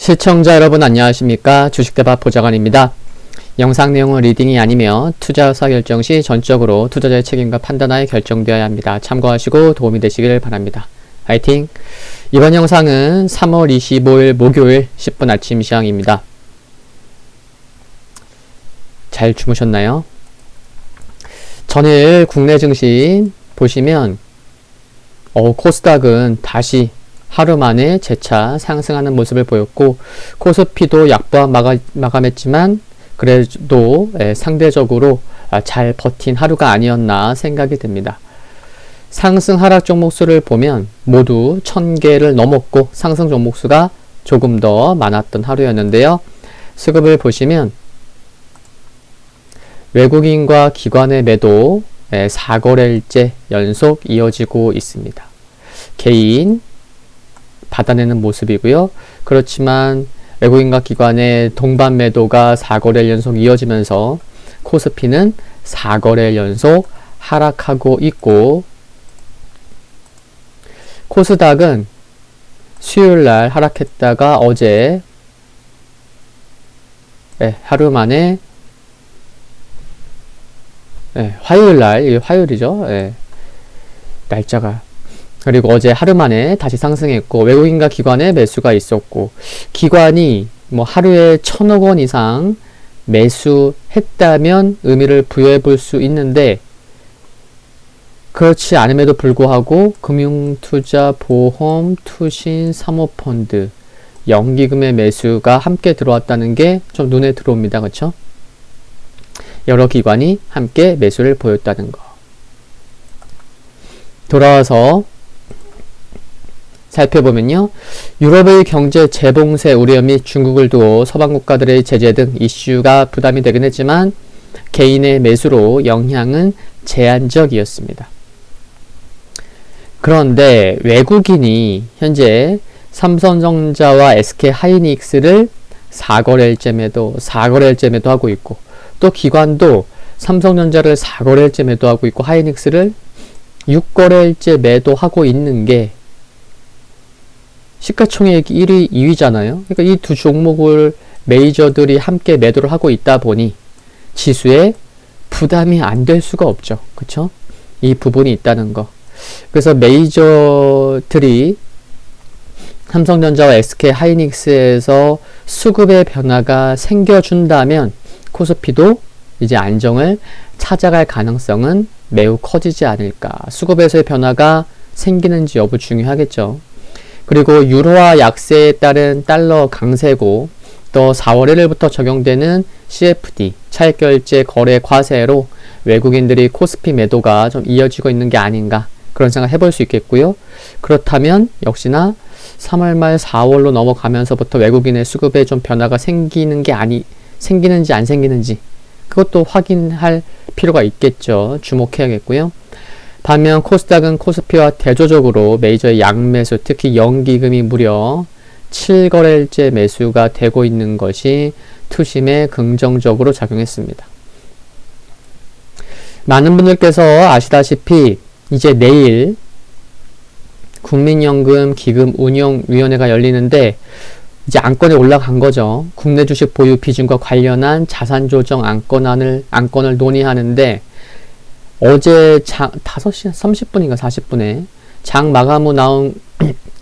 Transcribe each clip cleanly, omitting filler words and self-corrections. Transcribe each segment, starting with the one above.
시청자 여러분 안녕하십니까? 주식대박 보좌관입니다. 영상 내용은 리딩이 아니며 투자 의사결정 시 전적으로 투자자의 책임과 판단하에 결정되어야 합니다. 참고하시고 도움이 되시길 바랍니다. 화이팅! 이번 영상은 3월 25일 목요일 10분 아침 시황입니다. 잘 주무셨나요? 전일 국내 증시 보시면 코스닥은 다시 하루 만에 재차 상승하는 모습을 보였고 코스피도 약보합 마감했지만 그래도 상대적으로 잘 버틴 하루가 아니었나 생각이 듭니다. 상승 하락 종목수를 보면 모두 1000개를 넘었고 상승 종목수가 조금 더 많았던 하루였는데요. 수급을 보시면 외국인과 기관의 매도 4거래일째 연속 이어지고 있습니다. 개인 받아내는 모습이고요. 그렇지만 외국인과 기관의 동반 매도가 4거래일 연속 이어지면서 코스피는 4거래일 연속 하락하고 있고 코스닥은 수요일날 하락했다가 어제 하루 만에 화요일날, 화요일이죠. 날짜가. 그리고 어제 하루 만에 다시 상승했고 외국인과 기관의 매수가 있었고 기관이 하루에 1000억 원 이상 매수했다면 의미를 부여해 볼 수 있는데 그렇지 않음에도 불구하고 금융투자, 보험, 투신, 사모펀드, 연기금의 매수가 함께 들어왔다는 게 좀 눈에 들어옵니다. 그렇죠? 여러 기관이 함께 매수를 보였다는 거. 돌아와서 살펴보면요. 유럽의 경제 재봉쇄 우려 및 중국을 두고 서방 국가들의 제재 등 이슈가 부담이 되긴 했지만 개인의 매수로 영향은 제한적이었습니다. 그런데 외국인이 현재 삼성전자와 SK하이닉스를 4거래일째 매도 하고 있고 또 기관도 삼성전자를 4거래일째 매도하고 있고 하이닉스를 6거래일째 매도하고 있는 게 시가총액 1위, 2위잖아요. 그러니까 이 두 종목을 메이저들이 함께 매도를 하고 있다 보니 지수에 부담이 안 될 수가 없죠. 그쵸? 이 부분이 있다는 거. 그래서 메이저들이 삼성전자와 SK하이닉스에서 수급의 변화가 생겨준다면 코스피도 이제 안정을 찾아갈 가능성은 매우 커지지 않을까. 수급에서의 변화가 생기는지 여부 중요하겠죠. 그리고 유로화 약세에 따른 달러 강세고 또 4월 1일부터 적용되는 CFD, 차익결제 거래 과세로 외국인들이 코스피 매도가 좀 이어지고 있는 게 아닌가 그런 생각 해볼 수 있겠고요. 그렇다면 역시나 3월 말 4월로 넘어가면서부터 외국인의 수급에 좀 변화가 생기는지 안 생기는지 그것도 확인할 필요가 있겠죠. 주목해야겠고요. 반면 코스닥은 코스피와 대조적으로 메이저의 양매수, 특히 연기금이 무려 7거래일째 매수가 되고 있는 것이 투심에 긍정적으로 작용했습니다. 많은 분들께서 아시다시피 이제 내일 국민연금 기금 운용위원회가 열리는데 이제 안건에 올라간 거죠. 국내 주식 보유 비중과 관련한 자산조정 안건을 논의하는데 어제 5시 30분인가 40분에 장 마감 후 나온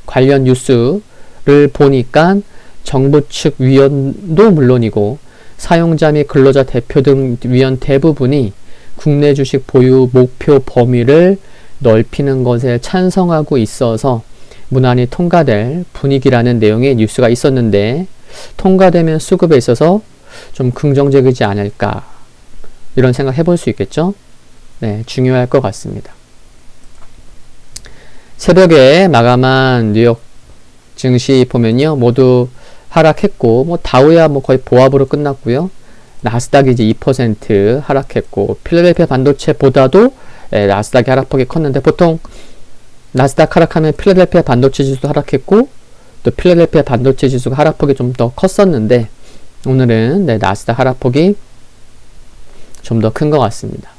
관련 뉴스를 보니까 정부 측 위원도 물론이고 사용자 및 근로자 대표 등 위원 대부분이 국내 주식 보유 목표 범위를 넓히는 것에 찬성하고 있어서 무난히 통과될 분위기라는 내용의 뉴스가 있었는데 통과되면 수급에 있어서 좀 긍정적이지 않을까 이런 생각 해볼 수 있겠죠? 네, 중요할 것 같습니다. 새벽에 마감한 뉴욕 증시 보면요. 모두 하락했고 다우야 거의 보합으로 끝났고요. 나스닥이 이제 2% 하락했고 필라델피아 반도체보다도 나스닥이 하락폭이 컸는데 보통 나스닥 하락하면 필라델피아 반도체 지수도 하락했고 또 필라델피아 반도체 지수가 하락폭이 좀 더 컸었는데 오늘은 나스닥 하락폭이 좀 더 큰 것 같습니다.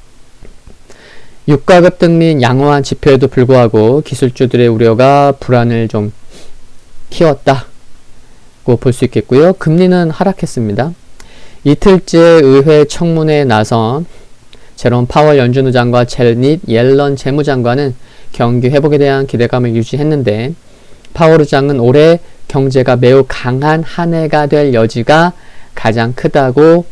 유가 급등 및 양호한 지표에도 불구하고 기술주들의 우려가 불안을 좀 키웠다. 볼 수 있겠고요. 금리는 하락했습니다. 이틀째 의회 청문회에 나선 제롬 파월 연준 의장과 제닛 옐런 재무장관은 경기 회복에 대한 기대감을 유지했는데 파월 의장은 올해 경제가 매우 강한 한 해가 될 여지가 가장 크다고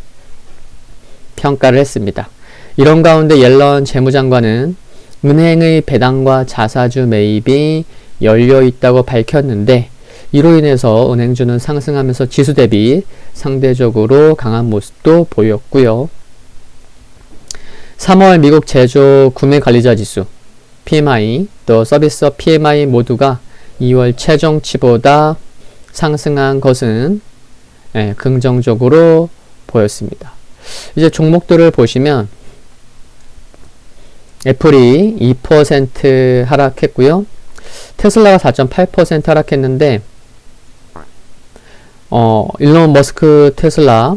평가를 했습니다. 이런 가운데 옐런 재무장관은 은행의 배당과 자사주 매입이 열려 있다고 밝혔는데 이로 인해서 은행주는 상승하면서 지수 대비 상대적으로 강한 모습도 보였고요. 3월 미국 제조 구매 관리자 지수 PMI 또 서비스업 PMI 모두가 2월 최종치보다 상승한 것은 긍정적으로 보였습니다. 이제 종목들을 보시면 애플이 2% 하락했고요. 테슬라가 4.8% 하락했는데 일론 머스크 테슬라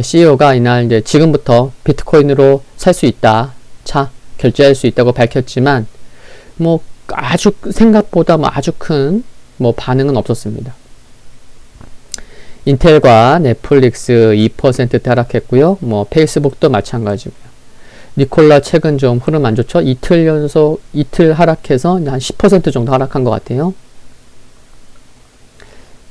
CEO가 이날 이제 지금부터 비트코인으로 살 수 있다, 결제할 수 있다고 밝혔지만 뭐 아주 생각보다 아주 큰 반응은 없었습니다. 인텔과 넷플릭스 2% 하락했고요. 페이스북도 마찬가지고요. 니콜라 최근 좀 흐름 안 좋죠? 이틀 하락해서 한 10% 정도 하락한 것 같아요.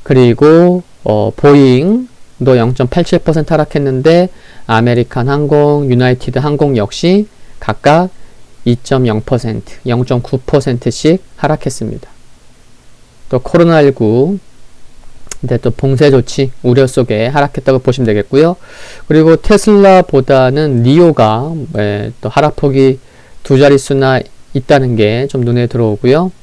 그리고 보잉도 0.87% 하락했는데 아메리칸 항공, 유나이티드 항공 역시 각각 2.0%, 0.9%씩 하락했습니다. 또 코로나19 근데 또 봉쇄 조치 우려 속에 하락했다고 보시면 되겠고요. 그리고 테슬라보다는 니오가 또 하락폭이 두 자릿수나 있다는 게 좀 눈에 들어오고요.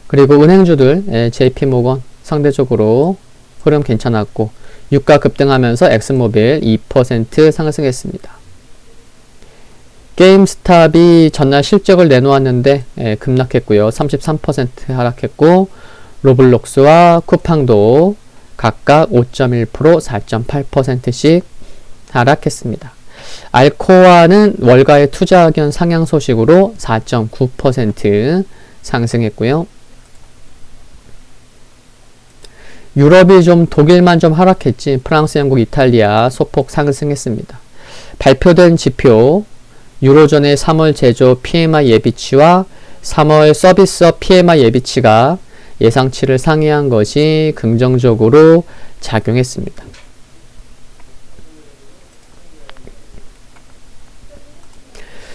그리고 은행주들 JP모건 상대적으로 흐름 괜찮았고 유가 급등하면서 엑슨모빌 2% 상승했습니다. 게임스탑이 전날 실적을 내놓았는데 급락했고요. 33% 하락했고 로블록스와 쿠팡도 각각 5.1%, 4.8%씩 하락했습니다. 알코아는 월가의 투자 의견 상향 소식으로 4.9% 상승했고요. 유럽이 독일만 좀 하락했지 프랑스, 영국, 이탈리아 소폭 상승했습니다. 발표된 지표 유로존의 3월 제조 PMI 예비치와 3월 서비스업 PMI 예비치가 예상치를 상회한 것이 긍정적으로 작용했습니다.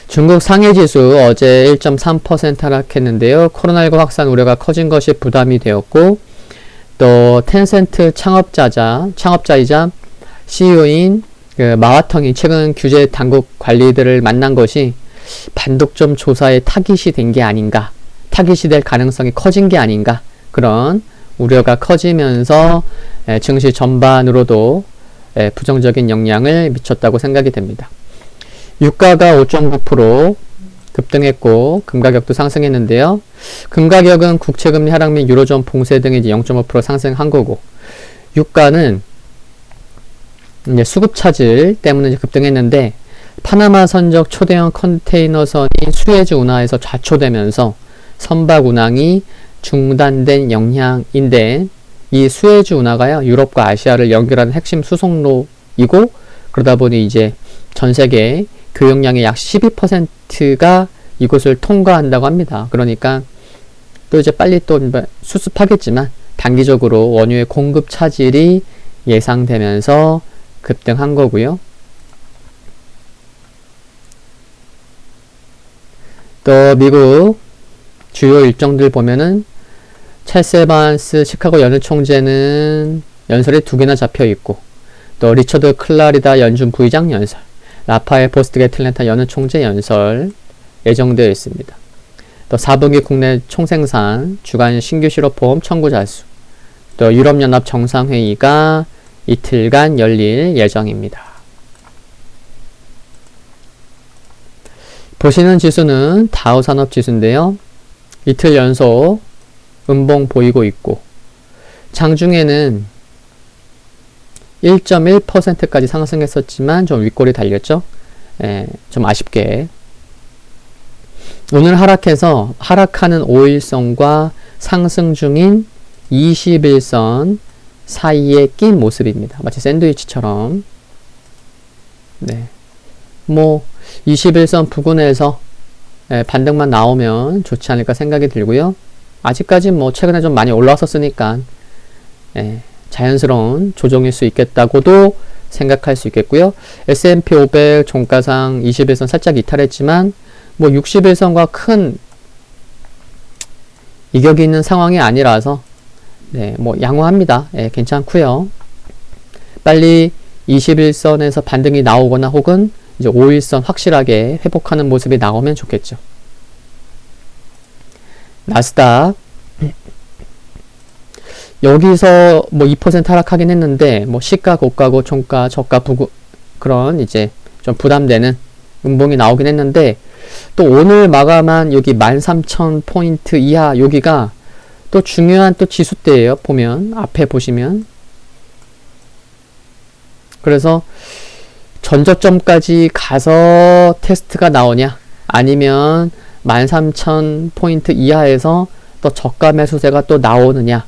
중국 상해지수 어제 1.3% 하락했는데요. 코로나19 확산 우려가 커진 것이 부담이 되었고 또 텐센트 창업자이자 CEO인 마와텅이 최근 규제 당국 관리들을 만난 것이 반독점 조사에 타깃이 된 게 아닌가, 타깃이 될 가능성이 커진 게 아닌가 그런 우려가 커지면서 증시 전반으로도 부정적인 영향을 미쳤다고 생각이 됩니다. 유가가 5.9% 급등했고 금가격도 상승했는데요. 금가격은 국채금리 하락 및 유로존 봉쇄 등이 0.5% 상승한 거고 유가는 이제 수급 차질 때문에 급등했는데 파나마 선적 초대형 컨테이너선이 수에즈 운하에서 좌초되면서 선박 운항이 중단된 영향인데 이 수에즈 운하가요 유럽과 아시아를 연결하는 핵심 수송로이고 그러다 보니 이제 전 세계 교역량의 약 12%가 이곳을 통과한다고 합니다. 그러니까 또 이제 빨리 또 수습하겠지만 단기적으로 원유의 공급 차질이 예상되면서 급등한 거고요. 또 미국 주요 일정들 보면은 찰스 바언스 시카고 연일 총재는 연설이 2개나 잡혀 있고 또 리처드 클라리다 연준 부의장 연설, 라파엘 보스트 애틀랜타 연은 총재 연설 예정되어 있습니다. 또 4분기 국내 총생산, 주간 신규 실업보험 청구자 수, 또 유럽연합 정상회의가 이틀간 열릴 예정입니다. 보시는 지수는 다우산업지수인데요. 이틀 연속 음봉 보이고 있고 장중에는 1.1%까지 상승했었지만 좀 윗골이 달렸죠. 좀 아쉽게 오늘 하락해서 하락하는 5일선과 상승 중인 21선 사이에 낀 모습입니다. 마치 샌드위치처럼. 네. 뭐 21선 부근에서 반등만 나오면 좋지 않을까 생각이 들고요. 아직까지 뭐 최근에 좀 많이 올라왔었으니까 자연스러운 조정일 수 있겠다고도 생각할 수 있겠고요. S&P 500 종가상 21선 살짝 이탈했지만 뭐 61선과 큰 이격이 있는 상황이 아니라서 뭐 양호합니다. 괜찮고요. 빨리 21선에서 반등이 나오거나 혹은 이제 5일선 확실하게 회복하는 모습이 나오면 좋겠죠. 나스닥 여기서 뭐 2% 하락하긴 했는데 뭐 시가 고가고 종가 저가 부구 그런 이제 좀 부담되는 음봉이 나오긴 했는데 또 오늘 마감한 여기 13,000포인트 이하 여기가 또 중요한 또 지수대예요. 보면 앞에 보시면 그래서 전저점까지 가서 테스트가 나오냐 아니면 13,000포인트 이하에서 또 저가 매수세가 또 나오느냐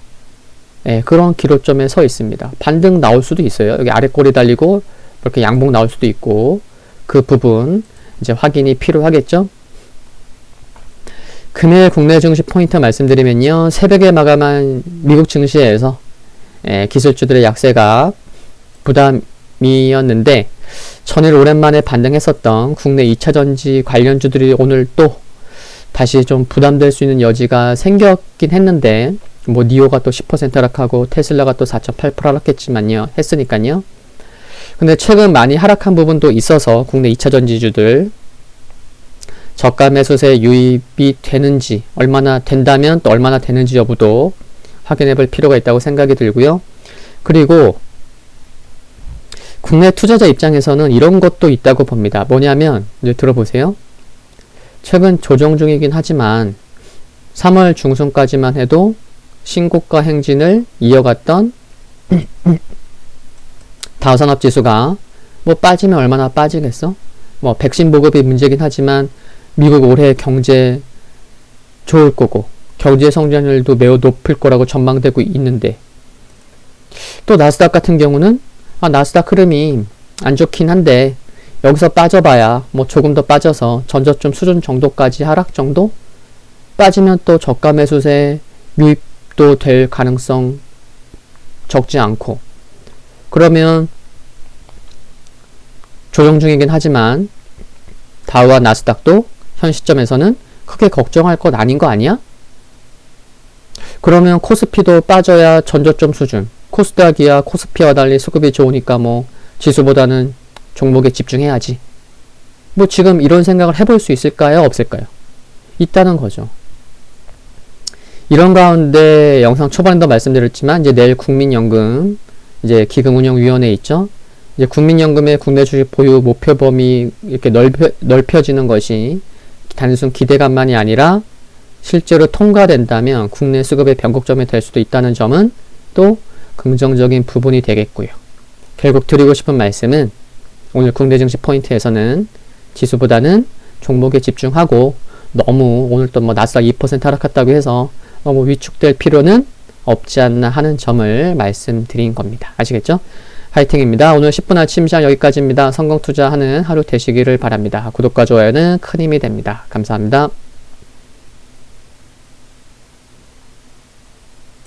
그런 기로점에 서 있습니다. 반등 나올 수도 있어요. 여기 아래 꼬리 달리고 이렇게 양봉 나올 수도 있고 그 부분 이제 확인이 필요하겠죠. 금일 국내 증시 포인트 말씀드리면요. 새벽에 마감한 미국 증시에서 기술주들의 약세가 부담이었는데 전일 오랜만에 반등했었던 국내 2차전지 관련주들이 오늘 또 다시 좀 부담될 수 있는 여지가 생겼긴 했는데 뭐 니오가 또 10% 하락하고 테슬라가 또 4.8% 하락했지만요. 했으니까요. 근데 최근 많이 하락한 부분도 있어서 국내 2차전지주들 저가 매수세 유입이 되는지 얼마나 된다면 또 얼마나 되는지 여부도 확인해 볼 필요가 있다고 생각이 들고요. 그리고 국내 투자자 입장에서는 이런 것도 있다고 봅니다. 뭐냐면 이제 들어보세요. 최근 조정 중이긴 하지만 3월 중순까지만 해도 신고가 행진을 이어갔던 다우산업지수가 뭐 빠지면 얼마나 빠지겠어? 뭐 백신 보급이 문제긴 하지만 미국 올해 경제 좋을 거고 경제 성장률도 매우 높을 거라고 전망되고 있는데 또 나스닥 같은 경우는 나스닥 흐름이 안 좋긴 한데 여기서 빠져봐야 뭐 조금 더 빠져서 전저점 수준 정도까지 하락 정도? 빠지면 또 저가 매수세 유입도 될 가능성 적지 않고 그러면 조정 중이긴 하지만 다우와 나스닥도 현 시점에서는 크게 걱정할 것 아닌 거 아니야? 그러면 코스피도 빠져야 전저점 수준 코스닥이야 코스피와 달리 수급이 좋으니까 뭐 지수보다는 종목에 집중해야지. 뭐 지금 이런 생각을 해볼 수 있을까요? 없을까요? 있다는 거죠. 이런 가운데 영상 초반에도 말씀드렸지만 이제 내일 국민연금 이제 기금운용위원회 있죠. 이제 국민연금의 국내 주식 보유 목표 범위 이렇게 넓혀지는 것이 단순 기대감만이 아니라 실제로 통과된다면 국내 수급의 변곡점이 될 수도 있다는 점은 또 긍정적인 부분이 되겠고요. 결국 드리고 싶은 말씀은 오늘 국내 증시 포인트에서는 지수보다는 종목에 집중하고 너무 오늘 또 뭐 나스닥 2% 하락했다고 해서 너무 위축될 필요는 없지 않나 하는 점을 말씀드린 겁니다. 아시겠죠? 화이팅입니다. 오늘 10분 아침 시장 여기까지입니다. 성공 투자하는 하루 되시기를 바랍니다. 구독과 좋아요는 큰 힘이 됩니다. 감사합니다.